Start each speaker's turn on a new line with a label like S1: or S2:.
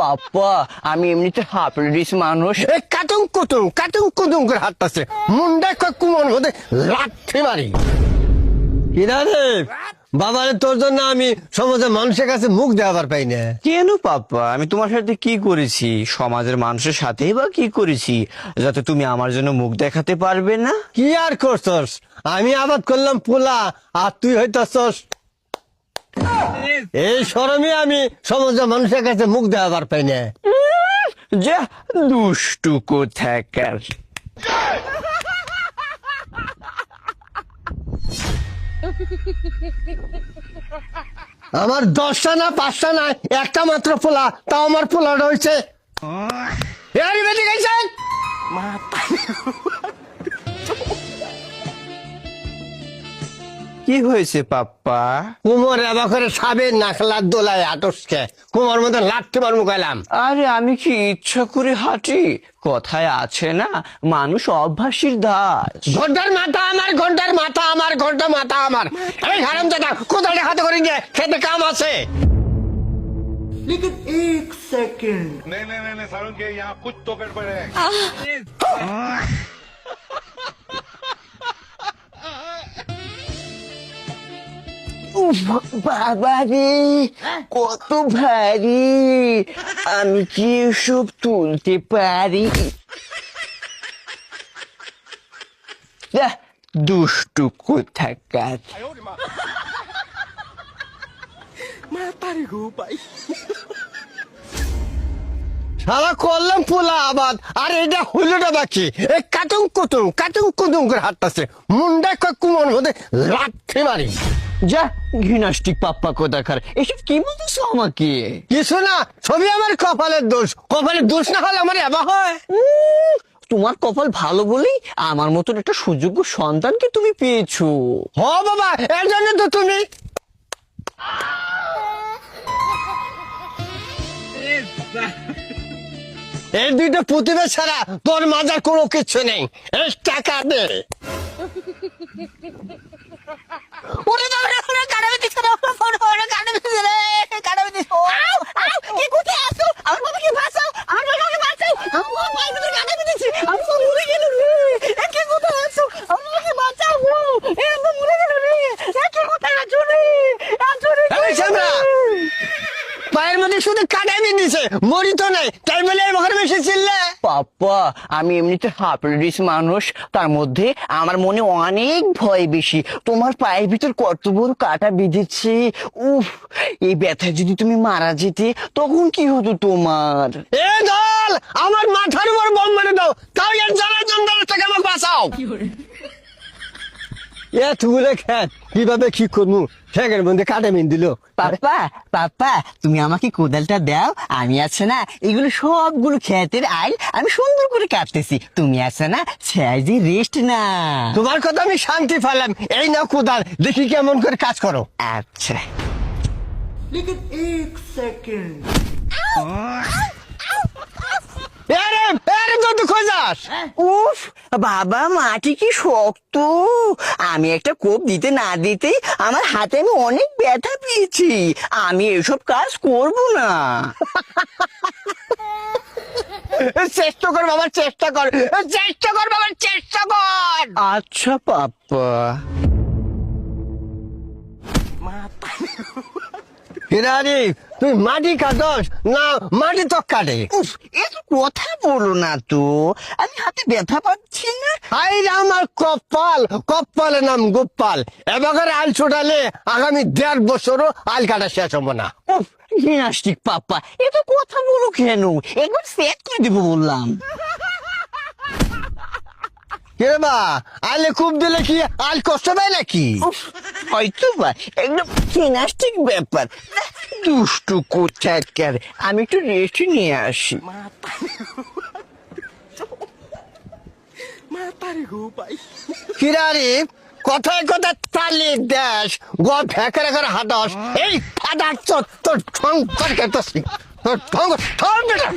S1: পাপ্পা আমি এমনিতে হাফ মানুষ।
S2: কাটুং কুটুং করে হাঁটতেছে মুন্ডা কুমোর মধ্যে লাঠি মারি। কিনা রে বাবারে, তোর জন্য আমি সমাজের মানুষের কাছে মুখ দেওয়ার পাই না।
S1: কেন পাপ্পা, আমি তোমার সাথে কি করেছি? সমাজের মানুষের সাথেই বা কি করেছি যাতে তুমি আমার জন্য মুখ দেখাতে পারবে না?
S2: কি আর করছস? আমি আবাদ করলাম পোলা আর তুই হইতাছস। এই শরমে আমি সমাজের মানুষের কাছে মুখ দেওয়ার পাই না।
S1: যা দুষ্টু কোথাকার।
S2: আমার 10টা না 5টা না একটা মাত্র পোলা, তাও আমার পোলা রয়েছে।
S1: কি হয়েছে পাপ্পা?
S2: কুমোর এবার করে সাবের নাখলার দোলায় আটসকে কুমোর মধ্যে লাঠি মার মুখাইলাম।
S1: আরে আমি কি ইচ্ছা করে হাঁটি? কথায় আছে না, মানুষ অভ্যাসীর দাস।
S2: ঘন্টার মাথা আমার, ঘন্টার মাথা আমার, ঘন্টা মাথা আমার। এই হারামজাদা কোদালে হাতে করে নিয়ে খেতে কাম আছে।
S3: लेकिन एक सेकंड
S4: नहीं सारुण के यहाँ कुछ तो गड़बड़ है।
S1: বাবা রে কত ভারী, আমি কি এসব তুলতে পারি? যাহ, দুষ্টু কোথাকার।
S2: সারা করলাম পোলা আবাদ আর এটা হইলটা বাকি। এই কাটুং কুটুং করে হাঁটতেছে মুন্ডা কুমোর মধ্যে লাঠি মারি।
S1: যা ঘৃণাষ্টিক পাপ্পা কোথাকার, এসব কি বলতেছো আমাকে?
S2: কিছু না, ছবি আমার কপালের দোষ। কপালের দোষ না হলে আমার এবার হয়।
S1: তোমার কপাল ভালো বলেই আমার মতন একটা সুযোগ্য সন্তানকে তুমি পেয়েছো।
S2: হ বাবা, এর জন্য তো তুমি এই দুইটা প্রতিভা ছাড়া তোর মাজার কোনো কিছু নেই। এই টাকা দে।
S1: ওরে বাবা রে, ওরে কাটাবে দিছ না, ওরে কাটাবে দিছ রে, কাটাবে দিছ। কি কোথায় আছো? আমার বাবাকে বাঁচাও, আমার বাবাকে বাঁচাও, আমার বাবাকে কাটাবে দিছে, আমি তো মরে গেল রে। কি কোথায় আছো? আমার বাবাকে বাঁচাও গো, আমি তো মরে গেল রে। কি কোথায় আছো রে? আছো রে।
S2: এই সামরা পায়ের মধ্যে শুধু কাটাই দিছে, মরি তো নাই, তাই বলে এবার বেশি চিল্লে।
S1: পাপ্পা আমি এমনিতে হাফ মানুষ, তার মধ্যে আমার মনে অনেক ভয় বেশি। তোমার পায়ের ভিতর কত বড় কাটা বিঁধেছে, উফ! এই ব্যথায় যদি তুমি মারা যেতে তখন কি হতো তোমার?
S2: এ দল আমার মাথার উপর বোম মেরে দাও, তাও এর জ্বালা যন্ত্রণা থেকে আমাকে বাঁচাও। এ তুলে খেত কিভাবে কি করবো, ঠেকের মধ্যে কাটে মিন দিল।
S1: পাপ্পা তুমি আমাকে কোদালটা দাও, আমি আছে না এগুলো সবগুলো ক্ষেতের আইল আমি সুন্দর করে কাটতেছি, তুমি আছে না সাইজে রেস্ট না।
S2: তোমার কথা আমি শান্তি পেলাম। এই নাও কোদাল, দেখি কেমন করে কাজ করো।
S1: আচ্ছা
S3: लेकिन एक सेकंड
S1: উফ বাবা, মাটি কি শক্ত! আমি একটা কোপ দিতে না দিতেই আমার হাতে আমি অনেক ব্যথা পেয়েছি। আমি এসব কাজ করব না।
S2: চেষ্টা কর বাবা, চেষ্টা কর, চেষ্টা কর বাবা, চেষ্টা কর।
S1: আচ্ছা পাপ্পা।
S2: হিরারি তুই মাটি কাটস না মাটি তো কাটে?
S1: উফ, এত কথা বলো না তো, আমি হাতে ব্যথা পাচ্ছি না।
S2: হাই রে আমার কপাল, কপালের নাম গোপাল। এবার আল ছোটালে আগামী 1.5 বছরও আল কাটা শেষ হবো না।
S1: উফ, জিমনাস্টিক পাপ্পা, এত কথা বলো কেন? একবার সেট করে দিব বললাম।
S2: কে বা আলে খুব দিলে কি আল কষ্ট পায় নাকি?
S1: উফ, হয়তো বা একদম জিমনাস্টিক ব্যাপার। দুষ্টু কোথাকার, আমি একটু রেস্ট নিয়ে আসি।
S2: কিরারি কথায় কথা তালি দেশ গদ ফেঁকে রেখে হাঁটাস, এই ফাদার তোর ঠং করে তোর ঠং ঠং বেটা।